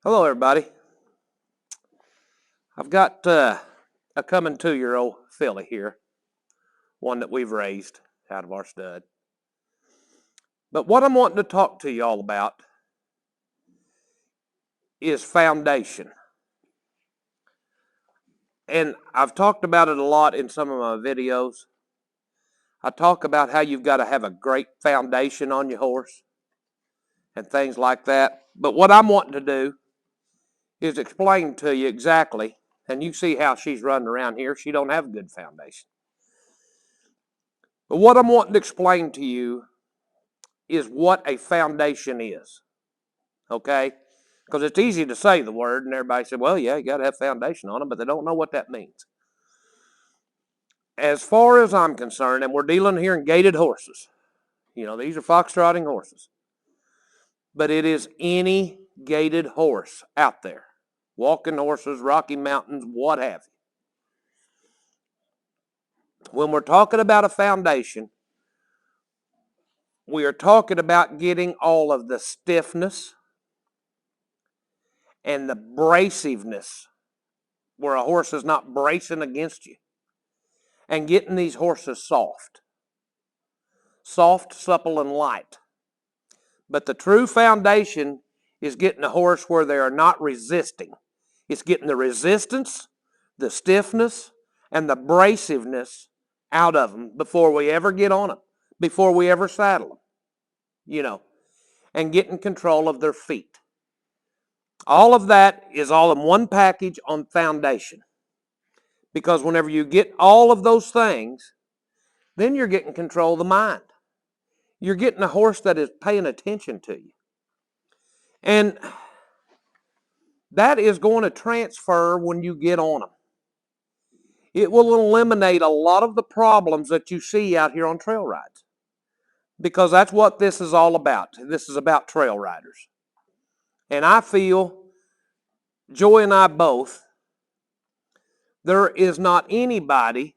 Hello, everybody. I've got a coming 2-year-old filly here, one that we've raised out of our stud. But what I'm wanting to talk to you all about is foundation. And I've talked about it a lot in some of my videos. I talk about how you've got to have a great foundation on your horse and things like that. But what I'm wanting to do is explain to you exactly, and you see how she's running around here. She don't have a good foundation. But what I'm wanting to explain to you is what a foundation is, okay? Because it's easy to say the word, and everybody said, well, yeah, you got to have foundation on them, but they don't know what that means. As far as I'm concerned, and we're dealing here in gaited horses, these are fox-trotting horses, but it is any gaited horse out there, walking horses, Rocky Mountains, what have you. When we're talking about a foundation, we are talking about getting all of the stiffness and the abrasiveness where a horse is not bracing against you, and getting these horses soft, supple, and light. But the true foundation is getting a horse where they are not resisting. It's getting the resistance, the stiffness, and the abrasiveness out of them before we ever get on them, before we ever saddle them, and getting control of their feet. All of that is all in one package on foundation. Because whenever you get all of those things, then you're getting control of the mind. You're getting a horse that is paying attention to you. And that is going to transfer when you get on them. It will eliminate a lot of the problems that you see out here on trail rides. Because that's what this is all about. This is about trail riders. And I feel, Joy and I both, there is not anybody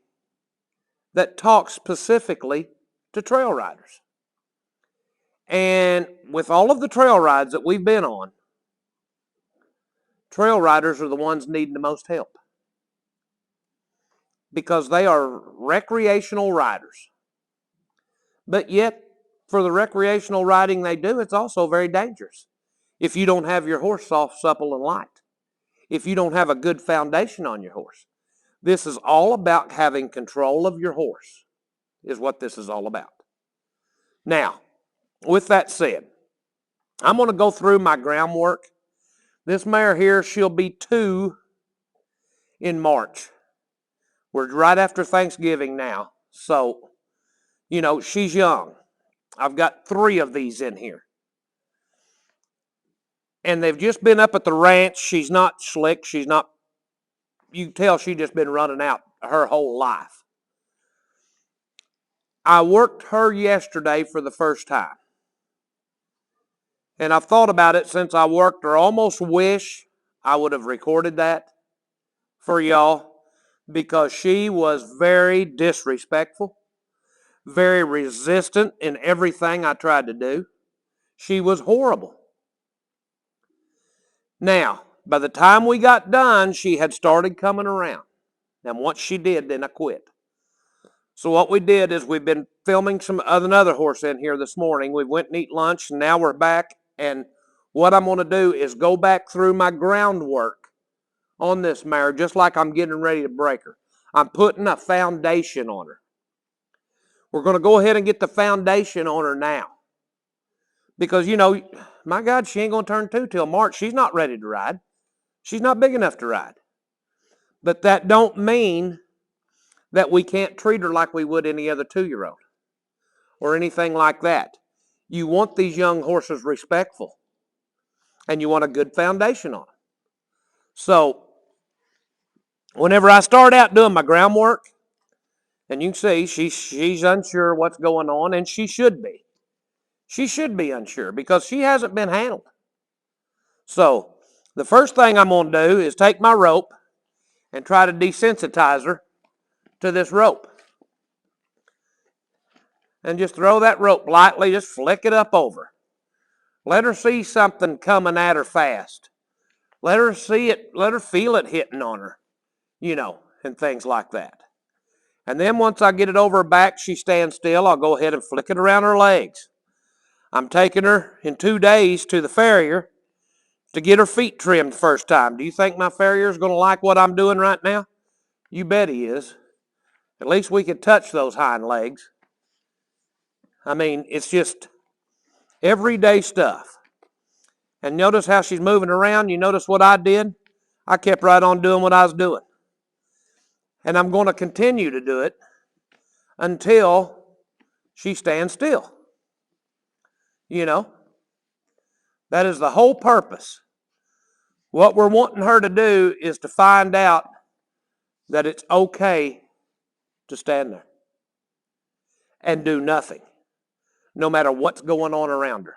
that talks specifically to trail riders. And with all of the trail rides that we've been on, trail riders are the ones needing the most help. Because they are recreational riders. But yet, for the recreational riding they do, it's also very dangerous. If you don't have your horse soft, supple, and light. If you don't have a good foundation on your horse. This is all about having control of your horse, is what this is all about. Now, with that said, I'm going to go through my groundwork. This mare here, she'll be 2 in March. We're right after Thanksgiving now. So, she's young. I've got 3 of these in here. And they've just been up at the ranch. She's not slick. You can tell she's just been running out her whole life. I worked her yesterday for the first time. And I've thought about it since I worked her. Almost wish I would have recorded that for y'all, because she was very disrespectful, very resistant in everything I tried to do. She was horrible. Now, by the time we got done, she had started coming around. And once she did, then I quit. So what we did is we've been filming another horse in here this morning. We went and eat lunch, and now we're back. And what I'm going to do is go back through my groundwork on this mare, just like I'm getting ready to break her. I'm putting a foundation on her. We're going to go ahead and get the foundation on her now. Because, my God, she ain't going to turn 2 till March. She's not ready to ride. She's not big enough to ride. But that don't mean that we can't treat her like we would any other 2-year-old or anything like that. You want these young horses respectful, and you want a good foundation on them. So, whenever I start out doing my groundwork, and you can see she's unsure what's going on, and she should be. She should be unsure because she hasn't been handled. So, the first thing I'm going to do is take my rope and try to desensitize her to this rope. And just throw that rope lightly, just flick it up over. Let her see something coming at her fast. Let her see it, let her feel it hitting on her, and things like that. And then once I get it over her back, she stands still, I'll go ahead and flick it around her legs. I'm taking her in 2 days to the farrier to get her feet trimmed the first time. Do you think my farrier is going to like what I'm doing right now? You bet he is. At least we can touch those hind legs. I mean, it's just everyday stuff. And notice how she's moving around. You notice what I did? I kept right on doing what I was doing. And I'm going to continue to do it until she stands still. That is the whole purpose. What we're wanting her to do is to find out that it's okay to stand there and do nothing, no matter what's going on around her.